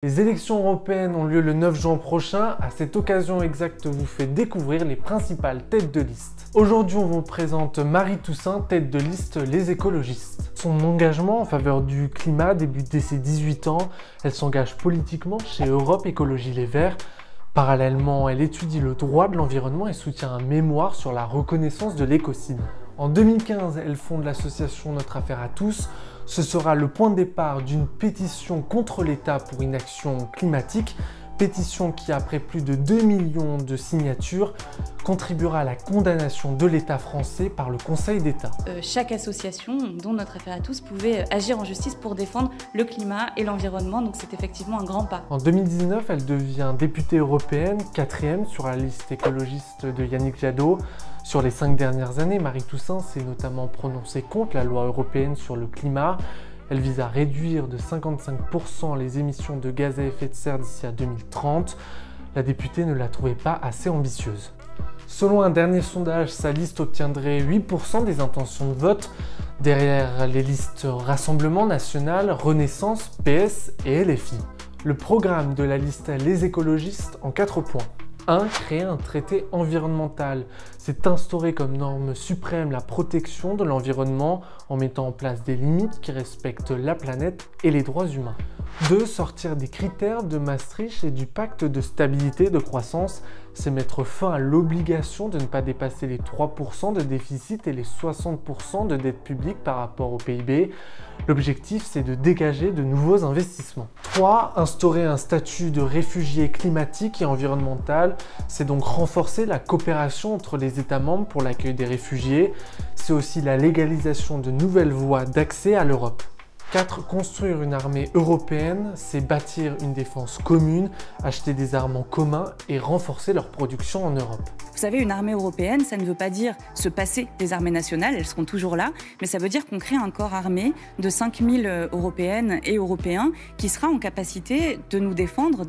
Les élections européennes ont lieu le 9 juin prochain. À cette occasion exacte, vous fait découvrir les principales têtes de liste. Aujourd'hui, on vous présente Marie Toussaint, tête de liste Les Écologistes. Son engagement en faveur du climat débute dès ses 18 ans. Elle s'engage politiquement chez Europe Écologie Les Verts. Parallèlement, elle étudie le droit de l'environnement et soutient un mémoire sur la reconnaissance de l'écocide. En 2015, elle fonde l'association Notre Affaire à tous. Ce sera le point de départ d'une pétition contre l'État pour une action climatique, pétition qui, après plus de 2 millions de signatures, contribuera à la condamnation de l'État français par le Conseil d'État. Chaque association, dont Notre Affaire à tous, pouvait agir en justice pour défendre le climat et l'environnement, donc c'est effectivement un grand pas. En 2019, elle devient députée européenne, 4e sur la liste écologiste de Yannick Jadot. Sur les 5 dernières années, Marie Toussaint s'est notamment prononcée contre la loi européenne sur le climat. Elle vise à réduire de 55% les émissions de gaz à effet de serre d'ici à 2030. La députée ne la trouvait pas assez ambitieuse. Selon un dernier sondage, sa liste obtiendrait 8% des intentions de vote, derrière les listes Rassemblement National, Renaissance, PS et LFI. Le programme de la liste Les Écologistes en 4 points. 1. Créer un traité environnemental. C'est instaurer comme norme suprême la protection de l'environnement en mettant en place des limites qui respectent la planète et les droits humains. 2. Sortir des critères de Maastricht et du pacte de stabilité et de croissance. C'est mettre fin à l'obligation de ne pas dépasser les 3% de déficit et les 60% de dette publique par rapport au PIB. L'objectif, c'est de dégager de nouveaux investissements. 3. Instaurer un statut de réfugié climatique et environnemental. C'est donc renforcer la coopération entre les États membres pour l'accueil des réfugiés. C'est aussi la légalisation de nouvelles voies d'accès à l'Europe. 4. Construire une armée européenne, c'est bâtir une défense commune, acheter des armes en commun et renforcer leur production en Europe. Vous savez, une armée européenne, ça ne veut pas dire se passer des armées nationales, elles seront toujours là, mais ça veut dire qu'on crée un corps armé de 5000 Européennes et Européens qui sera en capacité de nous défendre.